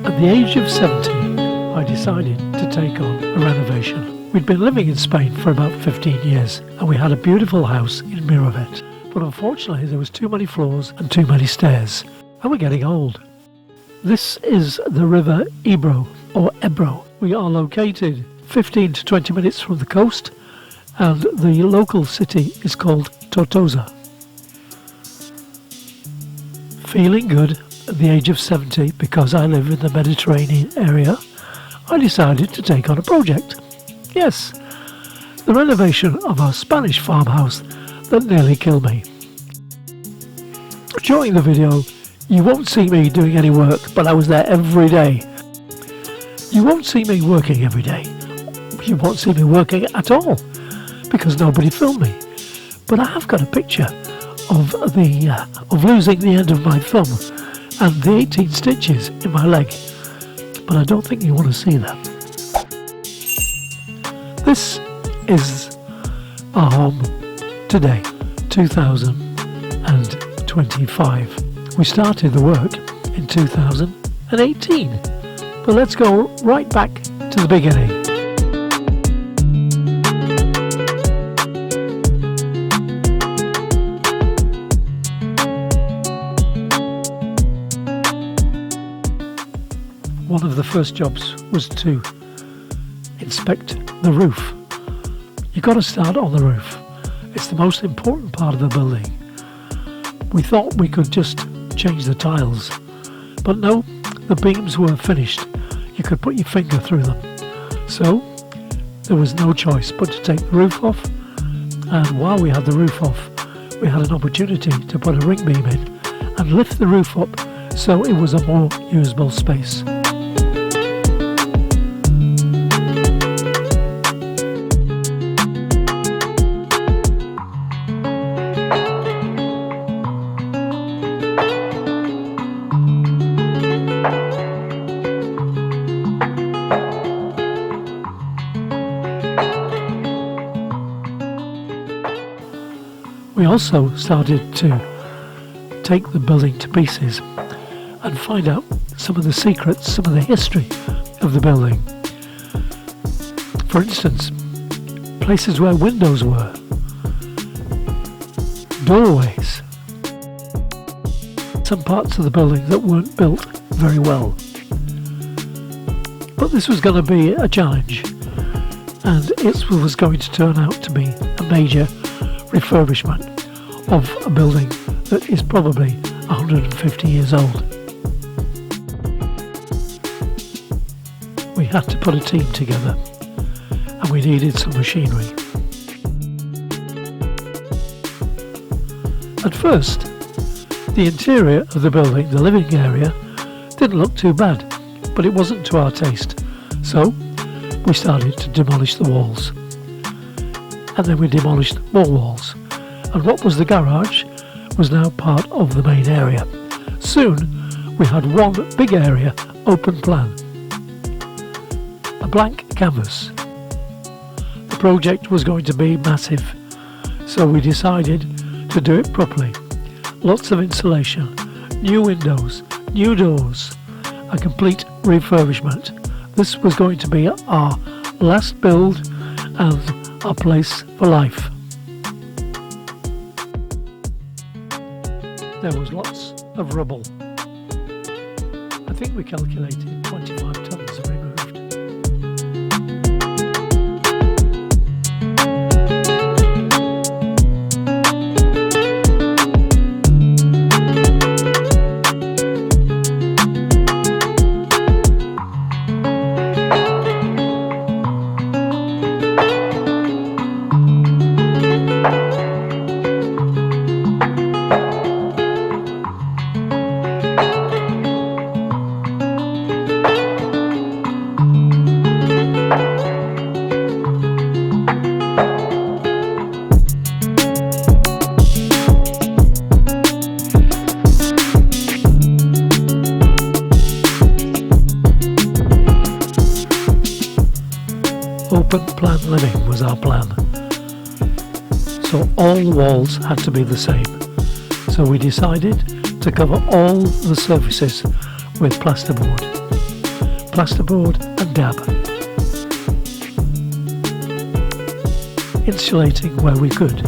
At the age of 70, I decided to take on a renovation. We'd been living in Spain for about 15 years and we had a beautiful house in Miravet. But unfortunately there was too many floors and too many stairs, and we're getting old. This is the river Ebro, or Ebro. We are located 15 to 20 minutes from the coast, and the local city is called Tortosa. Feeling good at the age of 70 because I live in the Mediterranean area, I decided to take on a project. Yes, the renovation of a Spanish farmhouse that nearly killed me. During the video, you won't see me doing any work, but I was there every day. You won't see me working every day. You won't see me working at all, because nobody filmed me. But I have got a picture of losing the end of my thumb and the 18 stitches in my leg, but I don't think you want to see that. This is our home today, 2025. We started the work in 2018, but let's go right back to the beginning. One of the first jobs was to inspect the roof. You've got to start on the roof. It's the most important part of the building. We thought we could just change the tiles, but no, the beams were finished. You could put your finger through them. So there was no choice but to take the roof off, and while we had the roof off, we had an opportunity to put a ring beam in and lift the roof up so it was a more usable space. We also started to take the building to pieces and find out some of the secrets, some of the history of the building. For instance, places where windows were, doorways, some parts of the building that weren't built very well. But this was going to be a challenge, and it was going to turn out to be a major refurbishment of a building that is probably 150 years old. We had to put a team together and we needed some machinery. At first, the interior of the building, the living area, didn't look too bad, but it wasn't to our taste. So we started to demolish the walls. And then we demolished more walls, and what was the garage was now part of the main area. Soon we had one big area, open plan, a blank canvas. The project was going to be massive, so we decided to do it properly. Lots of insulation, new windows, new doors, a complete refurbishment. This was going to be our last build and our place for life. There was lots of rubble. I think we calculated 25 tons removed. Open plan living was our plan, so all the walls had to be the same. So we decided to cover all the surfaces with plasterboard. plasterboard and dab, insulating where we could.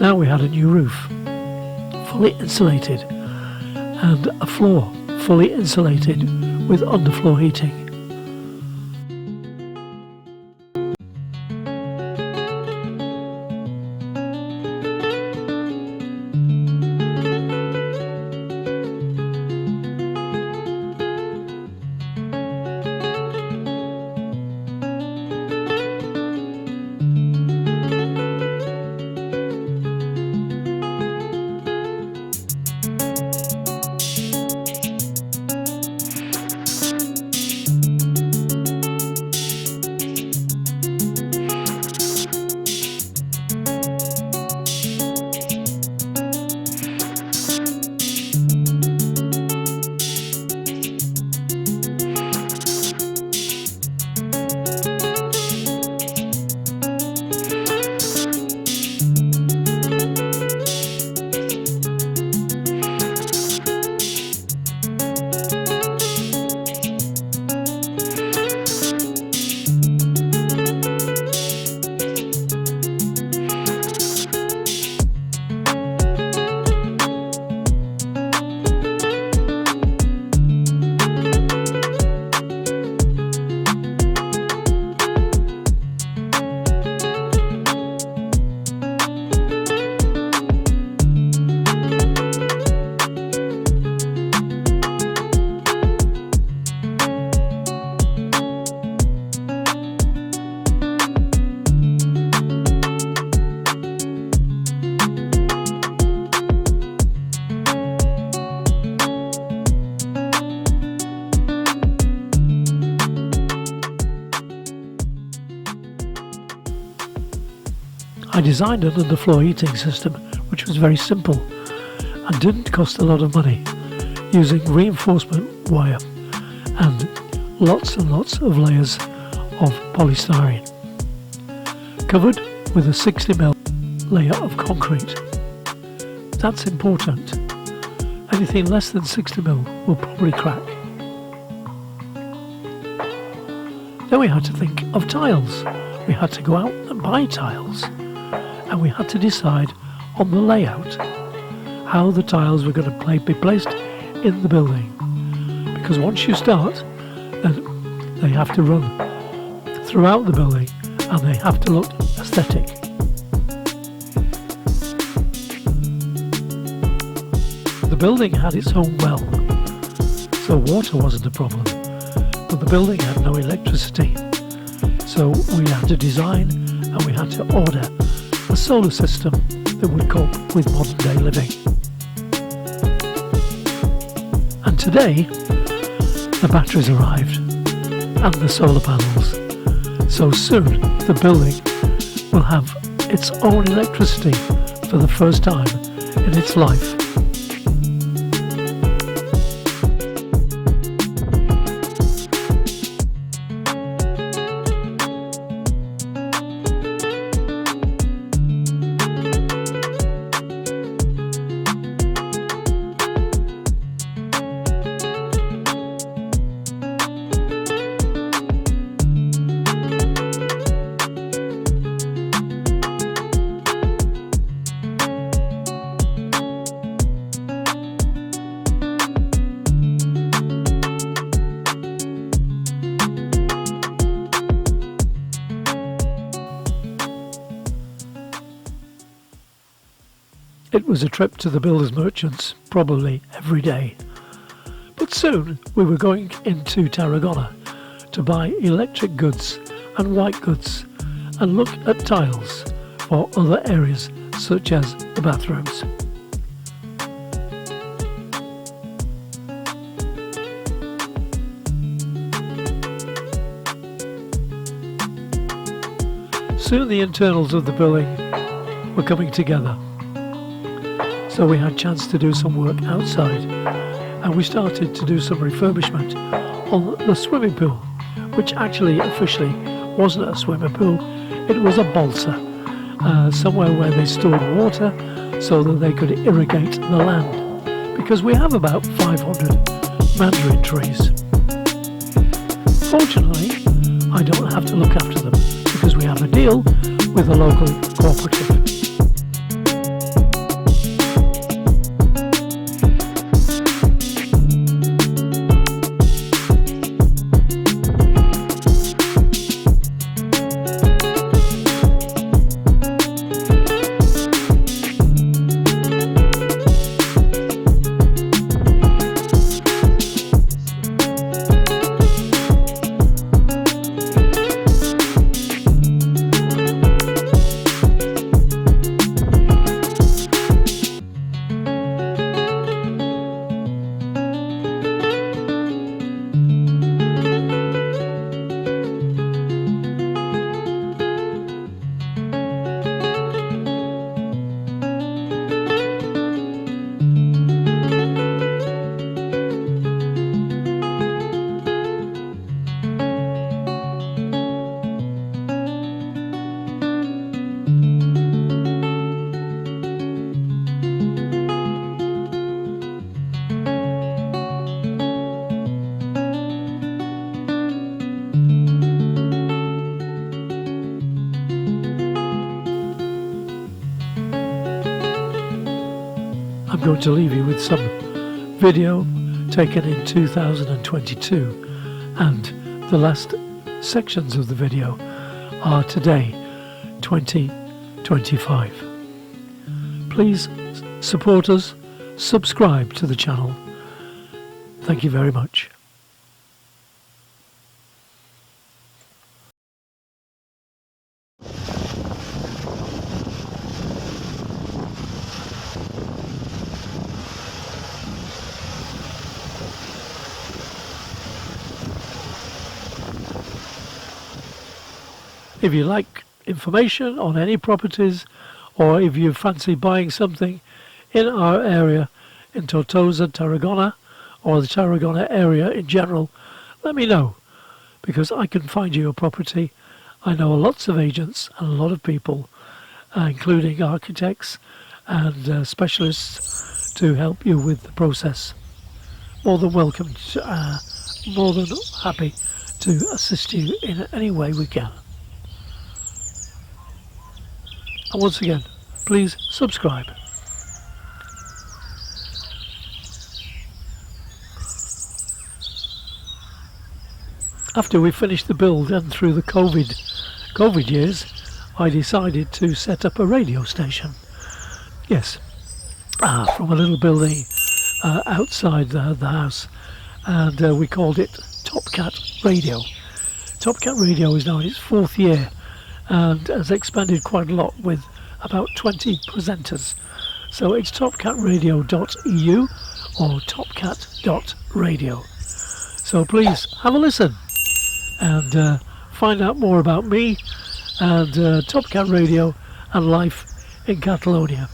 Now we had a new roof, fully insulated, and a floor fully insulated with underfloor heating. I designed an underfloor heating system which was very simple and didn't cost a lot of money, using reinforcement wire and lots of layers of polystyrene, covered with a 60mm layer of concrete. That's important. Anything less than 60mm will probably crack. Then we had to think of tiles. We had to go out and buy tiles, and we had to decide on the layout, how the tiles were going to be placed in the building. Because once you start, then they have to run throughout the building and they have to look aesthetic. The building had its own well, so water wasn't a problem, but the building had no electricity. So we had to design and we had to order a solar system that would cope with modern day living. And today, the batteries arrived and the solar panels. So soon the building will have its own electricity for the first time in its life. It was a trip to the builders' merchants, probably every day. But soon we were going into Tarragona to buy electric goods and white goods and look at tiles for other areas such as the bathrooms. Soon the internals of the building were coming together, so we had a chance to do some work outside, and we started to do some refurbishment on the swimming pool, which actually officially wasn't a swimming pool, it was a balsa, somewhere where they stored water so that they could irrigate the land, because we have about 500 mandarin trees. Fortunately, I don't have to look after them because we have a deal with a local cooperative. I'm going to leave you with some video taken in 2022, and the last sections of the video are today, 2025. Please support us, subscribe to the channel. Thank you very much. If you like information on any properties, or if you fancy buying something in our area in Tortosa, Tarragona, or the Tarragona area in general, let me know, because I can find you a property. I know lots of agents and a lot of people, including architects and specialists, to help you with the process. More than welcome, more than happy to assist you in any way we can. And once again, please subscribe. After we finished the build and through the COVID years, I decided to set up a radio station. Yes, from a little building outside the house, and we called it Top Cat Radio. Top Cat Radio is now in its 4th year and has expanded quite a lot with about 20 presenters. So it's topcatradio.eu or topcat.radio. So please have a listen and find out more about me and Top Cat Radio and life in Catalonia.